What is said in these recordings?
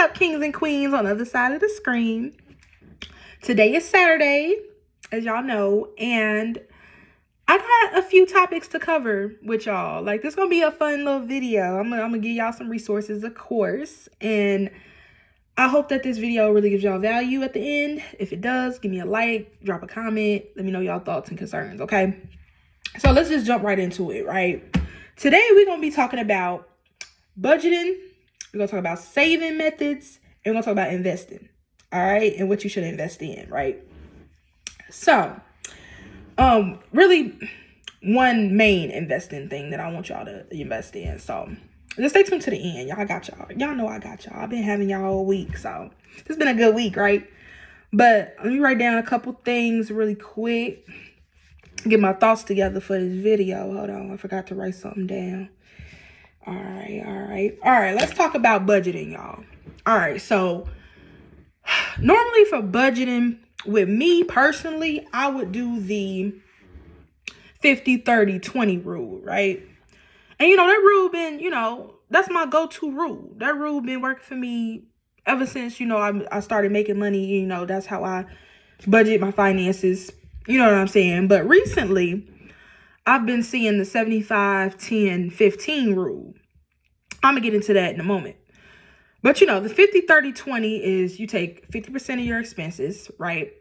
up, kings and queens on the other side of the screen? Today is Saturday, as y'all know, and I got a few topics to cover with y'all. Like, this gonna be a fun little video. I'm gonna give y'all some resources, of course, and I hope that this video really gives y'all value at the end. If it does, give me a like, drop a comment, let me know y'all thoughts and concerns, okay? So let's just jump right into it, right? Today, we're gonna be talking about budgeting. We're gonna talk about saving methods, and we're gonna talk about investing, all right? And what you should invest in, right? So, really one main investing thing that I want y'all to invest in. So just stay tuned to the end. Y'all got y'all. Y'all know I got y'all. I've been having y'all all week. So it's been a good week, right? But let me write down a couple things really quick. Get my thoughts together for this video. Hold on. I forgot to write something down. All right. Let's talk about budgeting, y'all. All right. So normally for budgeting, with me personally, I would do the 50-30-20 rule, right? And, that rule been, that's my go-to rule. That rule been working for me ever since, I started making money. That's how I budget my finances. You know what I'm saying? But recently, I've been seeing the 75-10-15 rule. I'm going to get into that in a moment. But, the 50-30-20 is you take 50% of your expenses, right?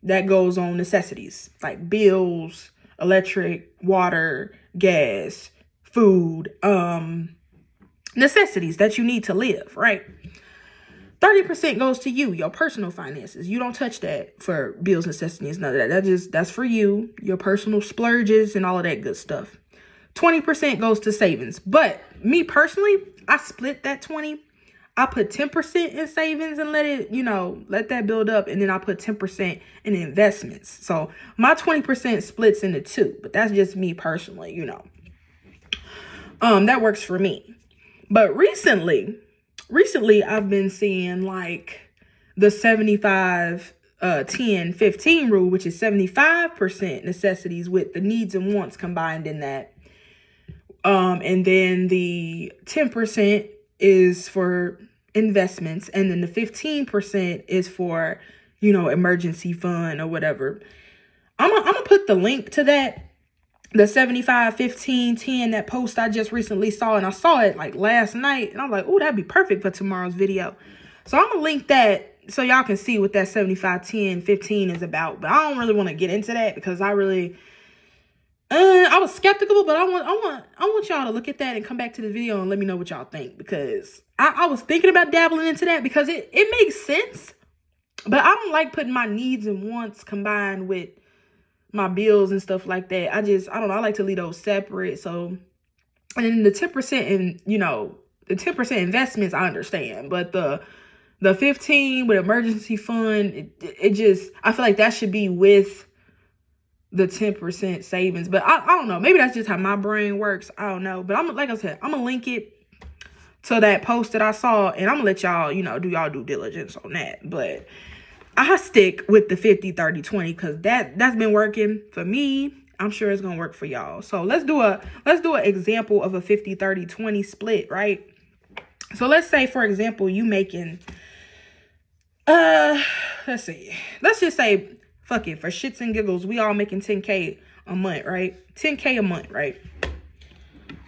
That goes on necessities like bills, electric, water, gas, food, necessities that you need to live, right? 30% goes to you, your personal finances. You don't touch that for bills, necessities, none of that. That's for you, your personal splurges and all of that good stuff. 20% goes to savings. But me personally, I split that 20. I put 10% in savings and let it, let that build up. And then I put 10% in investments. So my 20% splits into two, but that's just me personally, that works for me. But recently I've been seeing like the 75-10-15 rule, which is 75% necessities with the needs and wants combined in that. And then the 10% is for investments, and then the 15% is for, emergency fund or whatever. I'm gonna put the link to that, the 75-15-10, that post I just recently saw, and I saw it like last night, and I'm like, oh, that'd be perfect for tomorrow's video. So I'm gonna link that so y'all can see what that 75-10-15 is about. But I don't really want to get into that because I was skeptical, but I want y'all to look at that and come back to the video and let me know what y'all think, because I was thinking about dabbling into that because it makes sense, but I don't like putting my needs and wants combined with my bills and stuff like that. I don't know. I like to leave those separate. So, and then the 10% and, the 10% investments, I understand, but the 15 with emergency fund, it just, I feel like that should be with the 10% savings. But I don't know. Maybe that's just how my brain works. I don't know. But like I said, I'm going to link it to that post that I saw, and I'm going to let y'all, do y'all due diligence on that. But I stick with the 50-30-20 because that's been working for me. I'm sure it's going to work for y'all. So let's do an example of a 50-30-20 split, right? So let's say, for example, you making, let's just say, fuck it, for shits and giggles, we all making 10K a month, right? 10K a month, right?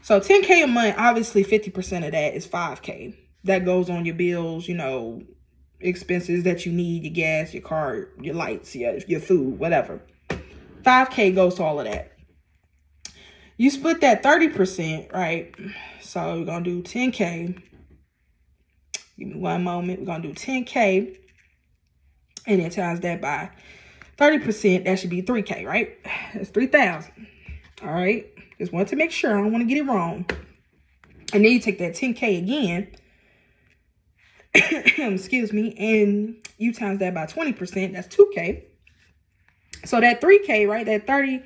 So 10K a month, obviously 50% of that is 5K. That goes on your bills, expenses that you need, your gas, your car, your lights, your food, whatever. 5K goes to all of that. You split that 30%, right? So we're going to do 10K. Give me one moment. We're going to do 10K. And then times that by 30%, that should be 3K, right? That's 3,000. All right. Just wanted to make sure. I don't want to get it wrong. And then you take that 10K again. Excuse me. And you times that by 20%. That's 2K. So that 3K, right? That 30%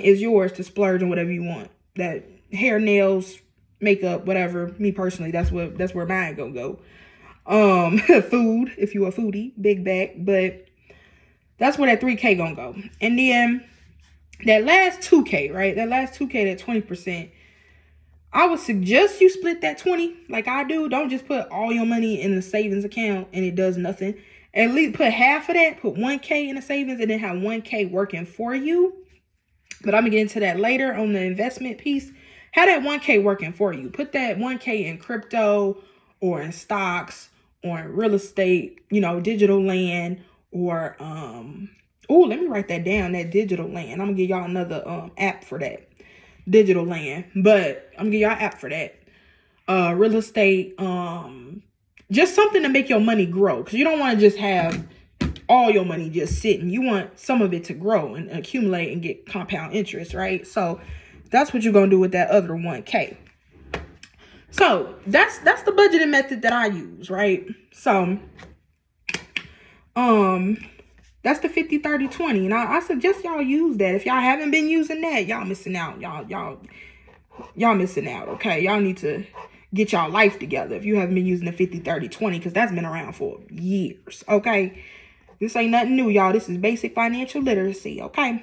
is yours to splurge on whatever you want. That hair, nails, makeup, whatever. Me personally, that's where mine gonna go. Food, if you're a foodie, big bag. But that's where that 3K gonna go. And then that last 2K, right? That last 2K, that 20%, I would suggest you split that 20 like I do. Don't just put all your money in the savings account and it does nothing. At least put half of that, put 1K in the savings, and then have 1K working for you. But I'm gonna get into that later on the investment piece. Have that 1K working for you. Put that 1K in crypto or in stocks or in real estate, digital land, or let me write that down, that digital land. I'm gonna give y'all another app for that. Digital land. But I'm gonna give y'all an app for that. Real estate, just something to make your money grow. Because you don't want to just have all your money just sitting. You want some of it to grow and accumulate and get compound interest, right? So that's what you're going to do with that other 1K. So that's the budgeting method that I use, right? So that's the 50, 30, 20. And I suggest y'all use that. If y'all haven't been using that, y'all missing out. Y'all missing out, okay? Y'all need to get y'all life together if you haven't been using the 50, 30, 20, because that's been around for years, okay? This ain't nothing new, y'all. This is basic financial literacy, okay?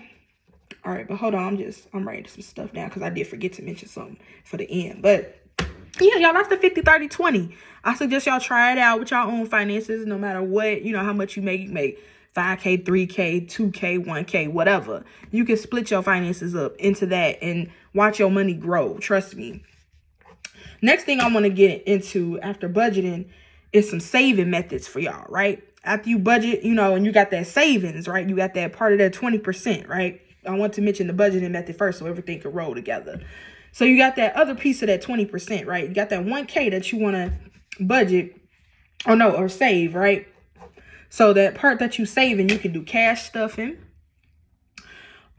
All right, but hold on. I'm writing some stuff down because I did forget to mention something for the end. But yeah, y'all, that's the 50, 30, 20. I suggest y'all try it out with y'all own finances, no matter what, how much you make. You make 5K, 3K, 2K, 1K, whatever. You can split your finances up into that and watch your money grow. Trust me. Next thing I want to get into after budgeting is some saving methods for y'all, right? After you budget, and you got that savings, right? You got that part of that 20%, right? I want to mention the budgeting method first so everything can roll together. So you got that other piece of that 20%, right? You got that 1K that you want to budget or save, right? So that part that you saving, you can do cash stuffing.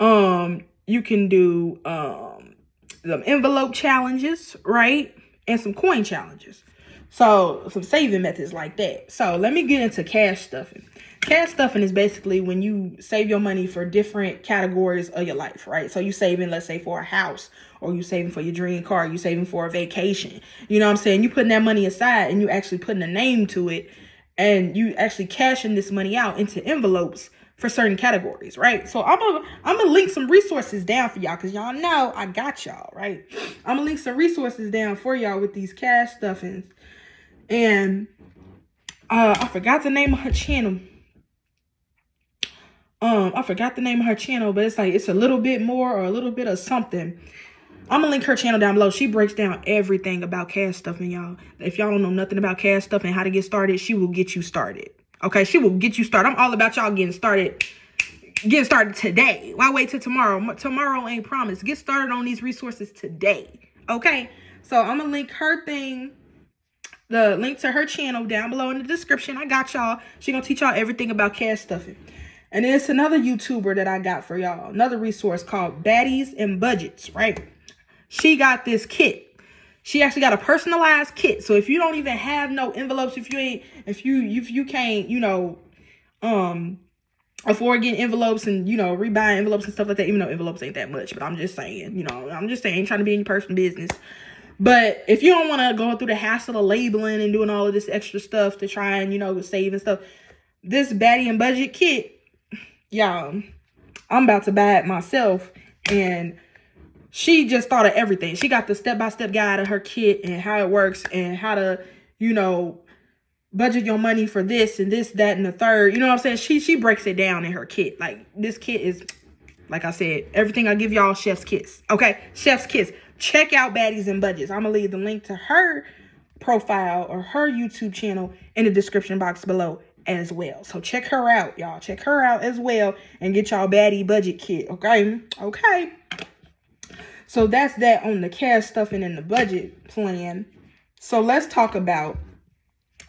You can do some envelope challenges, right? And some coin challenges. So some saving methods like that. So let me get into cash stuffing. Cash stuffing is basically when you save your money for different categories of your life, right? So you saving, let's say, for a house, or you saving for your dream car, you saving for a vacation. You know what I'm saying? You putting that money aside and you actually putting a name to it, and you actually cashing this money out into envelopes for certain categories, right? So I'm gonna link some resources down for y'all, because y'all know I got y'all, right? I'm gonna link some resources down for y'all with these cash stuffings. And I forgot the name of her channel. But it's a little bit more or a little bit of something. I'm gonna link her channel down below. She breaks down everything about cash stuffing, y'all. If y'all don't know nothing about cash stuffing, how to get started, she will get you started. Okay, she will get you started. I'm all about y'all getting started today. Why wait till tomorrow? Tomorrow ain't promised. Get started on these resources today. Okay, so I'm gonna link her thing, the link to her channel down below in the description. I got y'all. She gonna teach y'all everything about cash stuffing. And then it's another YouTuber that I got for y'all, another resource called Baddies and Budgets, right? She got this kit. She actually got a personalized kit. So if you don't even have no envelopes, if you can't, afford getting envelopes and, rebuying envelopes and stuff like that, even though envelopes ain't that much, but I'm just saying, trying to be in your personal business. But if you don't want to go through the hassle of labeling and doing all of this extra stuff to try and, save and stuff, this Baddie and Budget kit, y'all, I'm about to buy it myself. And she just thought of everything. She got the step-by-step guide of her kit and how it works and how to, budget your money for this and this, that, and the third. You know what I'm saying? She breaks it down in her kit. Like, this kit is, like I said, everything I give y'all, chef's kiss. Okay? Chef's kiss. Check out Baddies and Budgets. I'm going to leave the link to her profile or her YouTube channel in the description box below as well. So check her out, y'all. Check her out as well and get y'all Baddie budget kit. Okay? Okay. So that's that on the cash stuffing and the budget plan. So let's talk about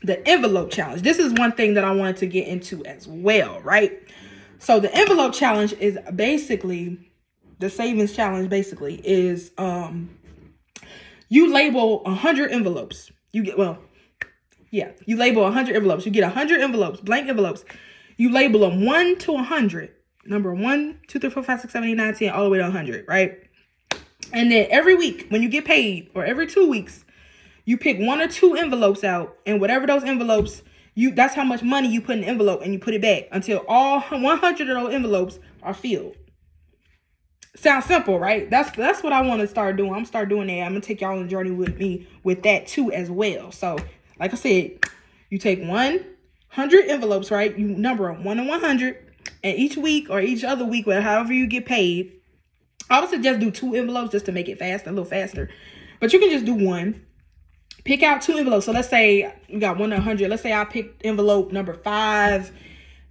the envelope challenge. This is one thing that I wanted to get into as well, right? So the envelope challenge is basically, the savings challenge basically is you label 100 envelopes. You label 100 envelopes. You get 100 envelopes, blank envelopes. You label them 1 to 100. Number 1, 2, 3, 4, 5, 6, 7, 8, 9, 10, all the way to 100, right? And then every week when you get paid, or every 2 weeks, you pick 1 or 2 envelopes out, and whatever those envelopes, that's how much money you put in the envelope, and you put it back until all 100 of those envelopes are filled. Sounds simple, right? That's what I want to start doing. I'm gonna start doing that. I'm gonna take y'all on a journey with me with that too as well. So, like I said, you take 100 envelopes, right? You number them 1 to 100, and each week or each other week, however you get paid, I would suggest do 2 envelopes just to make it fast, a little faster. But you can just do one. Pick out 2 envelopes. So let's say you got 1 to 100. Let's say I picked envelope number 5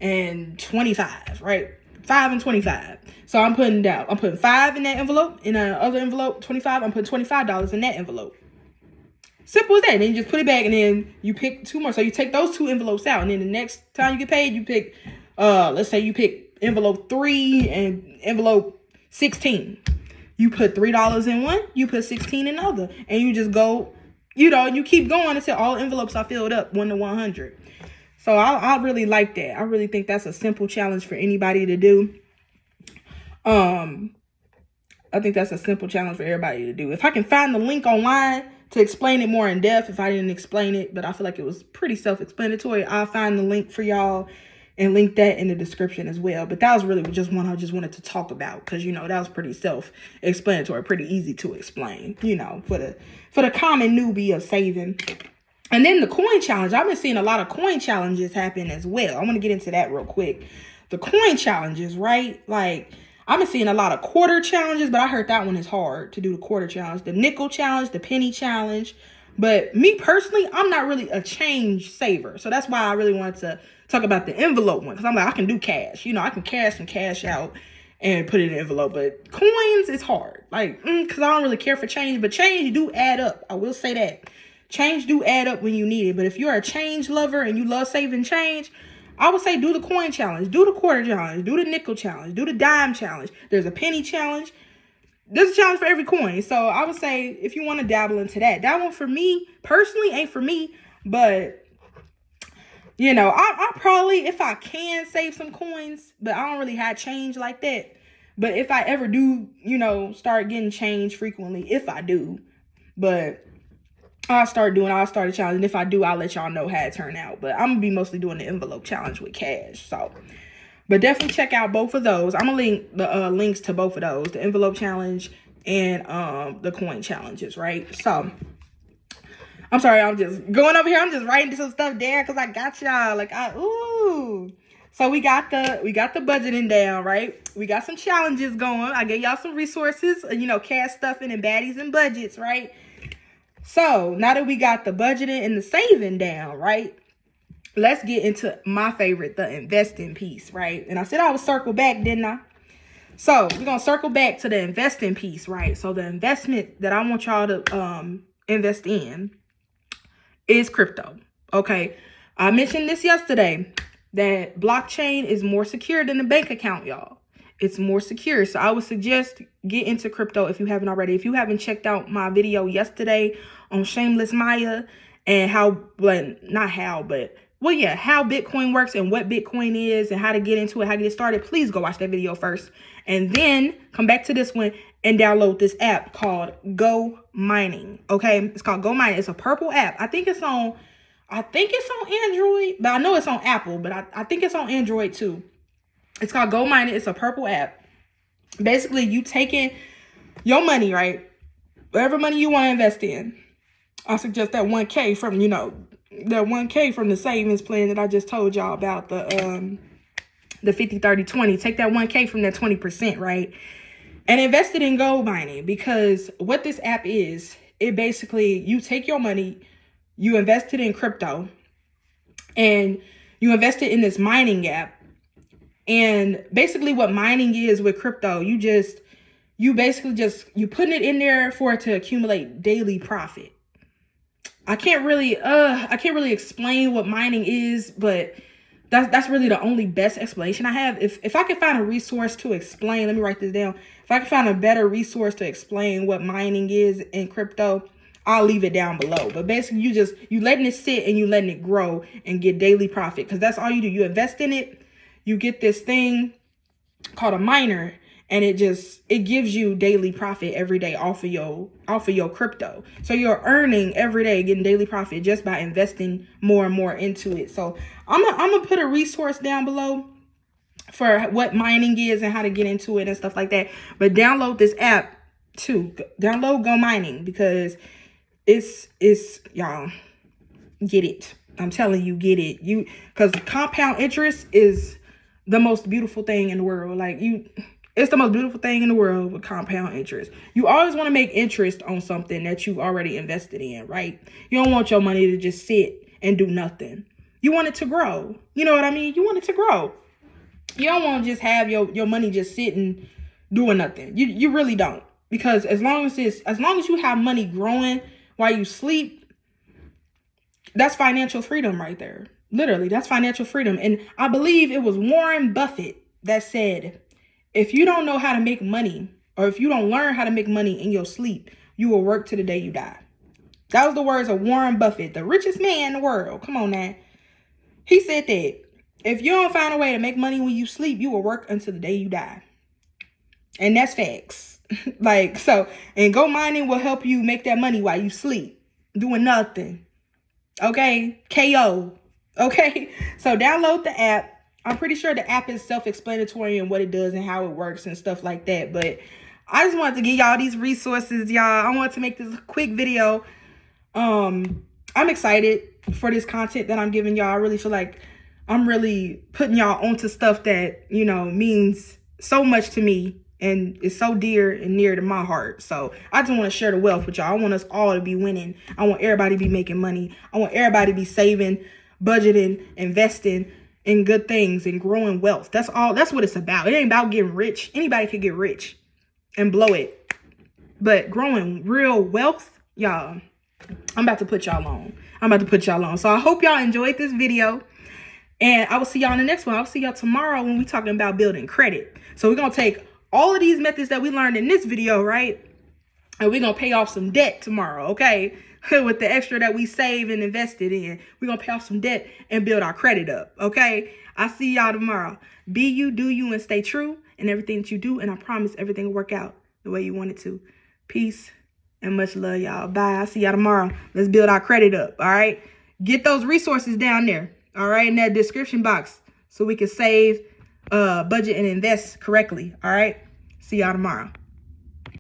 and 25, right? 5 and 25. So I'm putting 5 in that envelope. In the other envelope, 25. I'm putting $25 in that envelope. Simple as that. Then you just put it back, and then you pick 2 more. So you take those 2 envelopes out, and then the next time you get paid, you pick, let's say you pick envelope 3 and envelope 16. You put $3 in one, you put 16 in the other, and you just go, you keep going until all envelopes are filled up 1 to 100. So I really like that. I really think that's a simple challenge for anybody to do. I think that's a simple challenge for everybody to do. If I can find the link online to explain it more in depth, if I didn't explain it, but I feel like it was pretty self-explanatory, I'll find the link for y'all and link that in the description as well. But that was really just one I just wanted to talk about because, that was pretty self-explanatory, pretty easy to explain, for the common newbie of saving. And then the coin challenge. I've been seeing a lot of coin challenges happen as well. I want to get into that real quick. The coin challenges, right? Like, I've been seeing a lot of quarter challenges, but I heard that one is hard to do, the quarter challenge. The nickel challenge, the penny challenge. But me personally, I'm not really a change saver. So that's why I really wanted to talk about the envelope one. Because I'm like, I can do cash. I can cash and cash out and put it in an envelope. But coins is hard. Like, because I don't really care for change. But change do add up. I will say that. Change do add up when you need it. But if you're a change lover and you love saving change, I would say do the coin challenge, do the quarter challenge, do the nickel challenge, do the dime challenge. There's a penny challenge. There's a challenge for every coin. So I would say if you want to dabble into that one for me personally ain't for me. But, I probably, if I can, save some coins, but I don't really have change like that. But if I ever do, start getting change frequently, if I do, but I'll start a challenge. And if I do, I'll let y'all know how it turned out. But I'm going to be mostly doing the envelope challenge with cash. So, but definitely check out both of those. I'm going to link the links to both of those. The envelope challenge and the coin challenges, right? So, I'm sorry. I'm just going over here. I'm just writing some stuff down because I got y'all. So we got the budgeting down, right? We got some challenges going. I gave y'all some resources, cash stuffing and baddies and budgets, right? So now that we got the budgeting and the saving down, right? Let's get into my favorite, the investing piece, right? And I said I would circle back, didn't I? So we're going to circle back to the investing piece, right? So the investment that I want y'all to invest in is crypto, okay? I mentioned this yesterday, that blockchain is more secure than a bank account, y'all. It's more secure. So I would suggest get into crypto if you haven't already. If you haven't checked out my video yesterday on Shameless Maya and how Bitcoin works and what Bitcoin is and how to get into it, how to get started, please go watch that video first. And then come back to this one and download this app called Go Mining. Okay, it's called Go Mining. It's a purple app. I think it's on Android, but I know it's on Apple, but I think it's on Android too. It's called Go Mining. It's a purple app. Basically, you taking your money, right? Whatever money you want to invest in. I suggest that 1K from, that 1K from the savings plan that I just told y'all about, the 50, 30, 20. Take that 1K from that 20%, right? And invest it in gold mining, because what this app is, it basically, you take your money, you invest it in crypto, and you invest it in this mining app. And basically what mining is with crypto, you putting it in there for it to accumulate daily profit. I can't really explain what mining is, but that's really the only best explanation I have. If I could find a resource to explain, let me write this down. If I could find a better resource to explain what mining is in crypto, I'll leave it down below. But basically you letting it sit and you letting it grow and get daily profit, because that's all you do. You invest in it. You get this thing called a miner, and it gives you daily profit every day off of your crypto. So you're earning every day, getting daily profit just by investing more and more into it. So I'm gonna put a resource down below for what mining is and how to get into it and stuff like that. But download this app too. Download Go Mining, because it's y'all, get it. I'm telling you, get it. Because compound interest is the most beautiful thing in the world. Like, it's the most beautiful thing in the world with compound interest. You always want to make interest on something that you've already invested in, right? You don't want your money to just sit and do nothing. You want it to grow. You know what I mean? You want it to grow. You don't want to just have your money just sitting doing nothing. You really don't. Because as long as you have money growing while you sleep, that's financial freedom right there. Literally, that's financial freedom. And I believe it was Warren Buffett that said, if you don't know how to make money, or if you don't learn how to make money in your sleep, you will work to the day you die. That was the words of Warren Buffett, the richest man in the world. Come on now. He said that if you don't find a way to make money when you sleep, you will work until the day you die. And that's facts. Like, so, and Go Mining will help you make that money while you sleep, doing nothing. Okay? KO. Okay? So download the app. I'm pretty sure the app is self-explanatory in what it does and how it works and stuff like that. But I just wanted to give y'all these resources, y'all. I wanted to make this a quick video. I'm excited for this content that I'm giving y'all. I really feel like I'm really putting y'all onto stuff that, you know, means so much to me and is so dear and near to my heart. So I just want to share the wealth with y'all. I want us all to be winning. I want everybody to be making money. I want everybody to be saving, budgeting, investing in good things and growing wealth. That's all. That's what it's about. It ain't about getting rich. Anybody can get rich and blow it. But growing real wealth, y'all, I'm about to put y'all on. So I hope y'all enjoyed this video. And I will see y'all in the next one. I'll see y'all tomorrow when we're talking about building credit. So we're going to take all of these methods that we learned in this video, right? And we're going to pay off some debt tomorrow, okay? With the extra that we save and invested in. We're going to pay off some debt and build our credit up, okay? I'll see y'all tomorrow. Be you, do you, and stay true in everything that you do. And I promise everything will work out the way you want it to. Peace and much love, y'all. Bye. I'll see y'all tomorrow. Let's build our credit up, all right? Get those resources down there, all right, in that description box so we can save, budget, and invest correctly, all right? See y'all tomorrow.